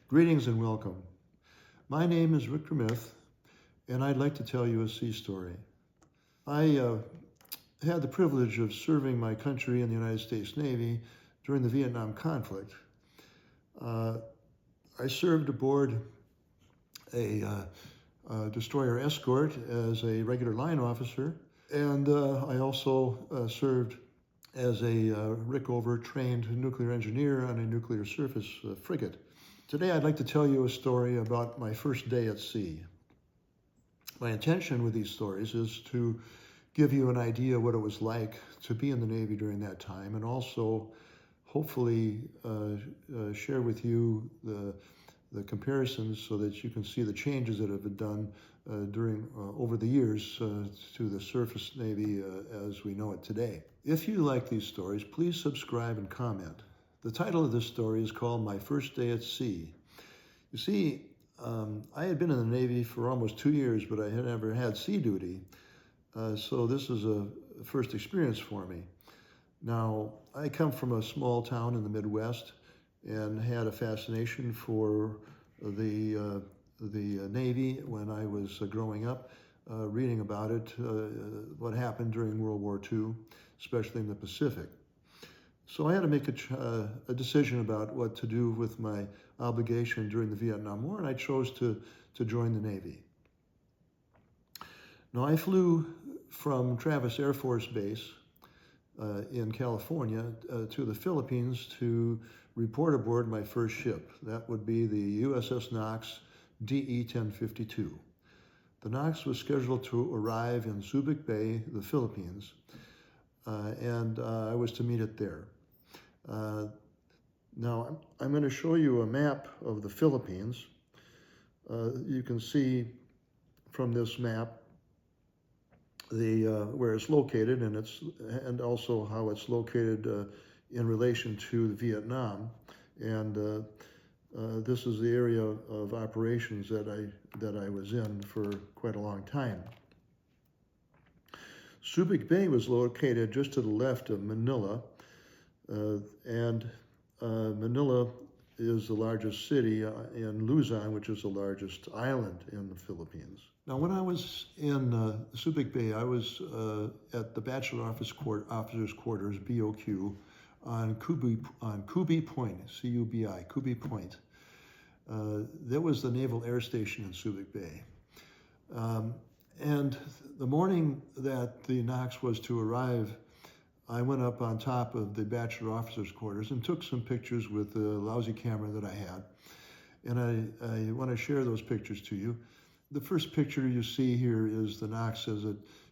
Greetings and welcome. My name is Rickover, and I'd like to tell you a sea story. I had the privilege of serving my country in the United States Navy during the Vietnam conflict. I served aboard a Destroyer Escort as a regular line officer, and I also served as a Rickover trained nuclear engineer on a nuclear surface frigate. Today I'd like to tell you a story about my first day at sea. My intention with these stories is to give you an idea what it was like to be in the Navy during that time, and also hopefully share with you the comparisons so that you can see the changes that have been done over the years to the surface Navy as we know it today. If you like these stories, please subscribe and comment. The title of this story is called My First Day at Sea. You see, I had been in the Navy for almost 2 years, but I had never had sea duty. So this is a first experience for me. Now, I come from a small town in the Midwest and had a fascination for the Navy when I was growing up, reading about it, what happened during World War II, especially in the Pacific. So I had to make a decision about what to do with my obligation during the Vietnam War, and I chose to join the Navy. Now, I flew from Travis Air Force Base in California to the Philippines to report aboard my first ship. That would be the USS Knox DE-1052. The Knox was scheduled to arrive in Subic Bay, the Philippines, and I was to meet it there. Now, I'm going to show you a map of the Philippines. You can see from this map where it's located, and also how it's located in relation to Vietnam. And this is the area of operations that I was in for quite a long time. Subic Bay was located just to the left of Manila, and Manila is the largest city in Luzon, which is the largest island in the Philippines. Now, when I was in Subic Bay, I was at the Bachelor Officer's Quarters, BOQ, on Cubi Point, C-U-B-I, Cubi Point. That was the Naval Air Station in Subic Bay. And the morning that the Knox was to arrive, I went up on top of the Bachelor Officer's Quarters and took some pictures with the lousy camera that I had. And I want to share those pictures to you. The first picture you see here is the Knox as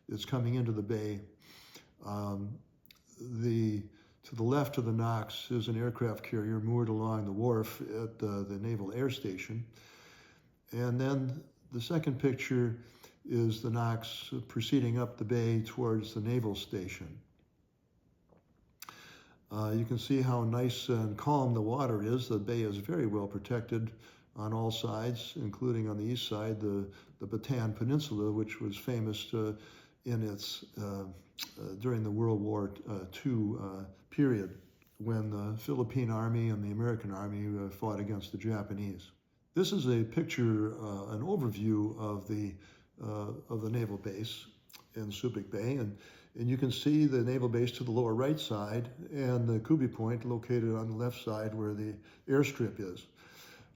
it's coming into the bay. To the left of the Knox is an aircraft carrier moored along the wharf at the Naval Air Station. And then the second picture is the Knox proceeding up the bay towards the naval station. You can see how nice and calm the water is. The bay is very well protected on all sides, including on the east side, the Bataan Peninsula, which was famous during the World War II period, when the Philippine Army and the American Army fought against the Japanese. This is a picture, an overview of the naval base in Subic Bay, and you can see the naval base to the lower right side and the Cubi Point located on the left side where the airstrip is.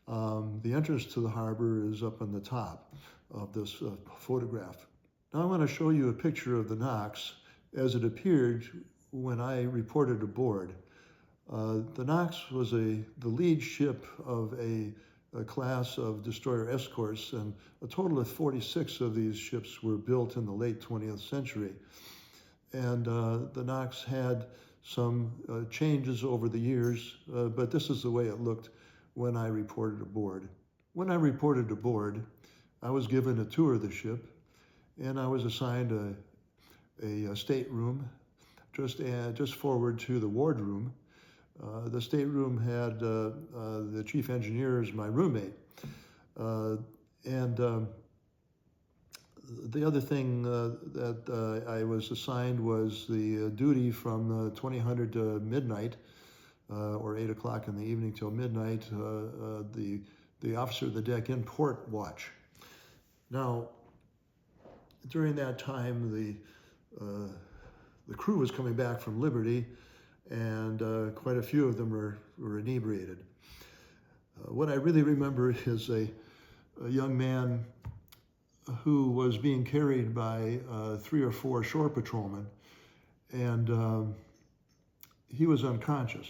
The entrance to the harbor is up on the top of this photograph. Now I want to show you a picture of the Knox as it appeared when I reported aboard. The Knox was the lead ship of a class of destroyer escorts, and a total of 46 of these ships were built in the late 20th century. And the Knox had some changes over the years, but this is the way it looked when I reported aboard. When I reported aboard, I was given a tour of the ship, and I was assigned a stateroom just forward to the wardroom. The stateroom had the chief engineer as my roommate. The other thing that I was assigned was the duty from 2000 to midnight, or 8 o'clock in the evening till midnight. The the officer of the deck in port watch. Now, during that time, the crew was coming back from Liberty, and quite a few of them were inebriated. What I really remember is a young man who was being carried by 3 or 4 shore patrolmen, and he was unconscious.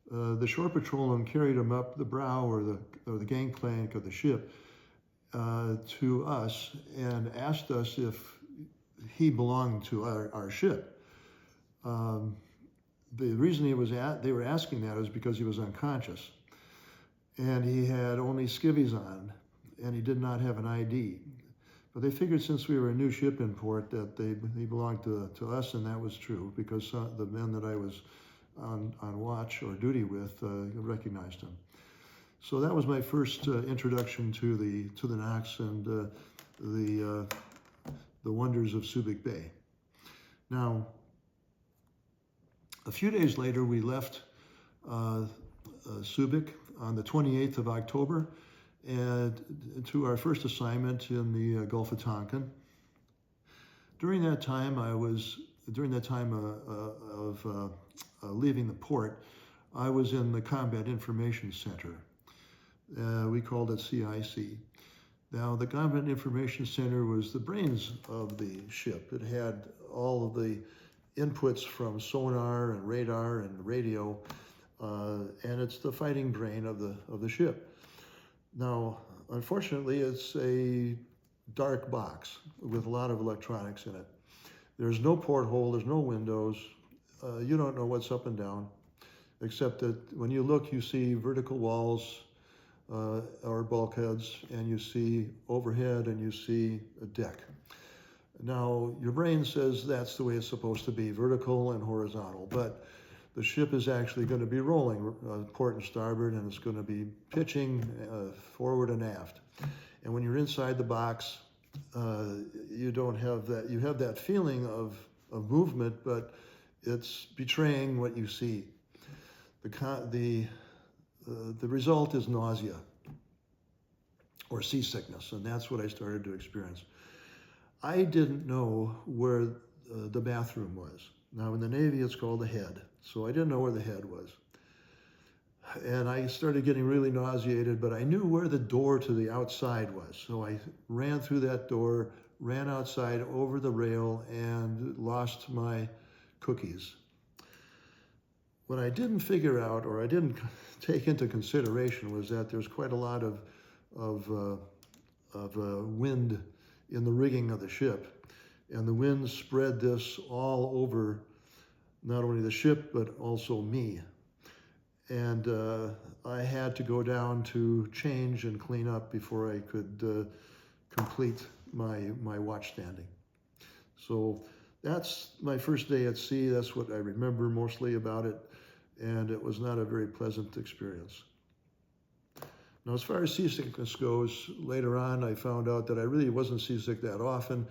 The shore patrolman carried him up the brow or the gangplank of the ship to us and asked us if he belonged to our ship. The reason they were asking that is because he was unconscious, and he had only skivvies on, and he did not have an ID. But they figured since we were a new ship in port that he belonged to us, and that was true because the men that I was on watch or duty with recognized him. So that was my first introduction to the Knox and the wonders of Subic Bay. Now, a few days later, we left Subic on the 28th of October and to our first assignment in the Gulf of Tonkin. During that time, of leaving the port, I was in the Combat Information Center. We called it CIC. Now, the Combat Information Center was the brains of the ship. It had all of the inputs from sonar and radar and radio, and it's the fighting brain of the ship. Now, unfortunately, it's a dark box with a lot of electronics in it. There's no porthole, there's no windows. You don't know what's up and down, except that when you look, you see vertical walls or bulkheads, and you see overhead, and you see a deck. Now, your brain says that's the way it's supposed to be, vertical and horizontal, but the ship is actually going to be rolling port and starboard, and it's going to be pitching forward and aft. And when you're inside the box, you don't have that. You have that feeling of movement, but it's betraying what you see. The result is nausea or seasickness, and that's what I started to experience. I didn't know where the bathroom was. Now, in the Navy, it's called the head, so I didn't know where the head was. And I started getting really nauseated, but I knew where the door to the outside was. So I ran through that door, ran outside over the rail, and lost my cookies. What I didn't figure out, or I didn't take into consideration, was that there's quite a lot of wind in the rigging of the ship. And the wind spread this all over not only the ship, but also me. And I had to go down to change and clean up before I could complete my watch standing. So that's my first day at sea. That's what I remember mostly about it. And it was not a very pleasant experience. Now, as far as seasickness goes, later on I found out that I really wasn't seasick that often.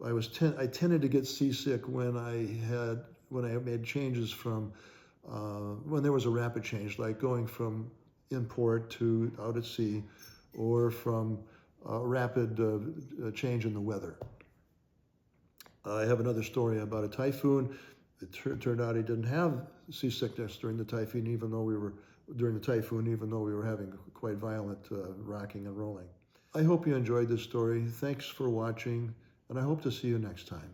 I tended to get seasick when I made changes from when there was a rapid change, like going from in port to out at sea, or from a rapid change in the weather. I have another story about a typhoon. It turned out I didn't have seasickness during the typhoon, even though we were having quite violent rocking and rolling. I hope you enjoyed this story. Thanks for watching, and I hope to see you next time.